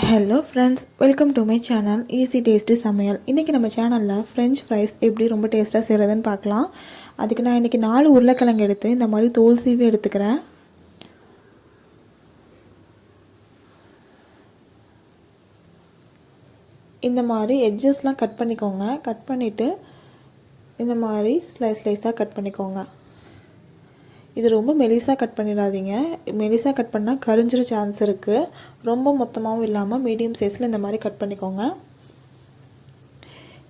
Hello friends, welcome to my channel easy tasty சமையல். இன்றைக்கி நம்ம சேனலில் ஃப்ரெஞ்ச் ஃப்ரைஸ் எப்படி ரொம்ப டேஸ்ட்டாக செய்கிறதுன்னு பார்க்கலாம். அதுக்கு நான் இன்றைக்கி 4 உருளைக்கிழங்கு எடுத்து இந்த மாதிரி தோல் சீவி எடுத்துக்கிறேன். இந்த மாதிரி எட்ஜஸ்லாம் கட் பண்ணிக்கோங்க. கட் பண்ணிவிட்டு இந்த மாதிரி ஸ்லைஸாக கட் பண்ணிக்கோங்க. இது ரொம்ப மெலிசாக கட் பண்ணிடாதீங்க. மெலிசாக கட் பண்ணால் கரிஞ்சிற சான்ஸ் இருக்குது. ரொம்ப மொத்தமாகவும் இல்லாமல் மீடியம் சைஸில் இந்த மாதிரி கட் பண்ணிக்கோங்க.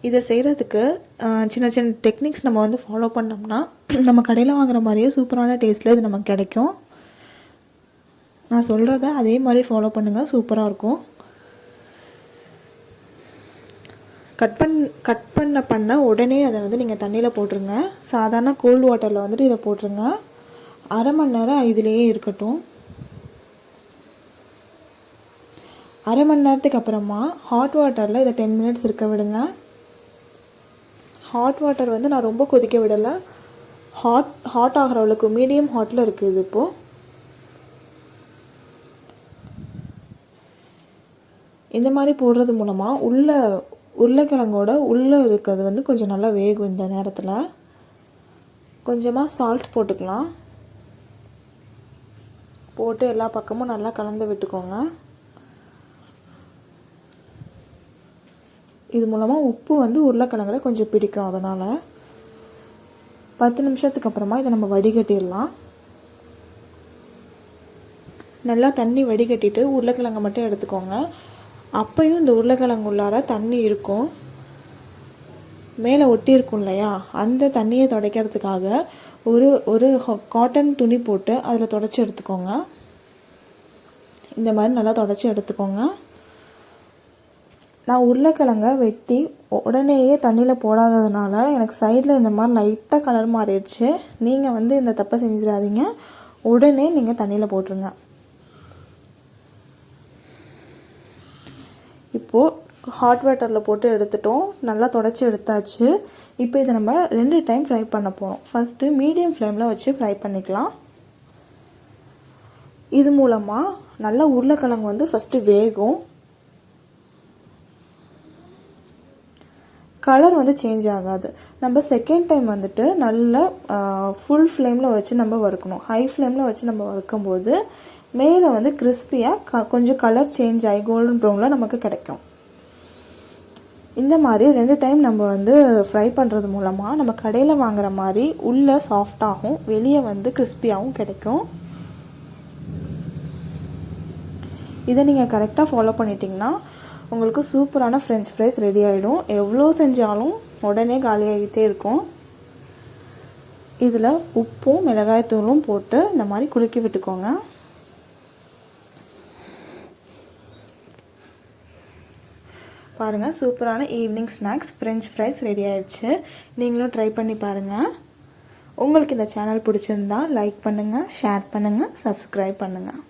இதை செய்கிறதுக்கு சின்ன சின்ன டெக்னிக்ஸ் நம்ம வந்து ஃபாலோ பண்ணோம்னா நம்ம கடையில் வாங்குகிற மாதிரியே சூப்பரான டேஸ்ட்டில் இது நமக்கு கிடைக்கும். நான் சொல்கிறத அதே மாதிரி ஃபாலோ பண்ணுங்கள், சூப்பராக இருக்கும். கட் பண்ண உடனே அதை வந்து நீங்கள் தண்ணியில் போட்டுருங்க. சாதாரண கோல்டு வாட்டரில் வந்துட்டு இதை போட்டுருங்க. அரை மணி நேரம் இதிலேயே இருக்கட்டும். அரை மணி நேரத்துக்கு அப்புறமா ஹாட் வாட்டரில் இதை 10 மினிட்ஸ் இருக்க விடுங்க. ஹாட் வாட்டர் வந்து நான் ரொம்ப கொதிக்க விடலை. ஹாட் ஆகிற அளவுக்கு மீடியம் ஹாட்டில் இருக்குது இது. இப்போது இந்த மாதிரி போடுறது மூலமாக உருளைக்கிழங்கோட உள்ளே இருக்கிறது வந்து கொஞ்சம் நல்லா வேகும். இந்த நேரத்தில் கொஞ்சமாக சால்ட் போட்டுக்கலாம். போட்டு எல்லா பக்கமும் நல்லா கலந்து விட்டுக்கோங்க. இது மூலமாக உப்பு வந்து உருளைக்கிழங்குல கொஞ்சம் பிடிக்கும். அதனால் 10 நிமிஷத்துக்கு அப்புறமா இதை நம்ம வடிகட்டிடலாம். நல்லா தண்ணி வடிகட்டிட்டு உருளைக்கிழங்கை மட்டும் எடுத்துக்கோங்க. அப்பையும் இந்த உருளைக்கிழங்கு உள்ளார தண்ணி இருக்கும், மேலே ஒட்டி இருக்கும் இல்லையா, அந்த தண்ணியை துடைக்கிறதுக்காக ஒரு காட்டன் துணி போட்டு அதில் துடைச்சி எடுத்துக்கோங்க. இந்த மாதிரி நல்லா துடைச்சி எடுத்துக்கோங்க. நான் உருளைக்கிழங்க வெட்டி உடனேயே தண்ணியில் போடாததுனால எனக்கு சைடில் இந்த மாதிரி லைட்டாக கலர் மாறிடுச்சு. நீங்கள் வந்து இந்த தப்பை செஞ்சிடாதீங்க, உடனே நீங்கள் தண்ணியில் போட்டுருங்க. இப்போது ஹாட் வாட்டரில் போட்டு எடுத்துட்டோம், நல்லா துடைச்சி எடுத்தாச்சு. இப்போ இதை நம்ம 2 டைம் ஃப்ரை பண்ண போகிறோம். ஃபஸ்ட்டு மீடியம் ஃப்ளேமில் வச்சு ஃப்ரை பண்ணிக்கலாம். இது மூலமாக நல்லா உருளைக்கிழங்கு வந்து ஃபஸ்ட்டு வேகும். கலர் வந்து சேஞ்ச் ஆகாது. நம்ம செகண்ட் டைம் வந்துட்டு நல்லா ஃபுல் ஃப்ளேமில் வச்சு நம்ம வறுக்கணும். ஹை ஃப்ளேமில் வச்சு நம்ம வறுக்கும்போது மேலே வந்து கிறிஸ்பியாக கொஞ்சம் கலர் சேஞ்ச் ஆகி கோல்டன் ப்ரௌனில் நமக்கு கிடைக்கும். இந்த மாதிரி 2 டைம் நம்ம வந்து ஃப்ரை பண்ணுறது மூலமாக நம்ம கடையில் வாங்குகிற மாதிரி உள்ளே சாஃப்டாகவும் வெளியே வந்து கிறிஸ்பியாகவும் கிடைக்கும். இதை நீங்கள் கரெக்டாக ஃபாலோ பண்ணிட்டீங்கன்னா உங்களுக்கு சூப்பரான ஃப்ரெஞ்ச் ஃப்ரைஸ் ரெடி ஆகிடும். எவ்வளோ செஞ்சாலும் உடனே காலியாகிட்டே இருக்கும். இதில் உப்பும் மிளகாய்த்தூளும் போட்டு இந்த மாதிரி குலுக்கி விட்டுக்கோங்க. பாருங்கள், சூப்பரான evening snacks French fries ready ஆகிடுச்சு. நீங்களும் ட்ரை பண்ணி பாருங்கள். உங்களுக்கு இந்த சேனல் பிடிச்சிருந்தா லைக் பண்ணுங்கள், ஷேர் பண்ணுங்கள், சப்ஸ்கிரைப் பண்ணுங்கள்.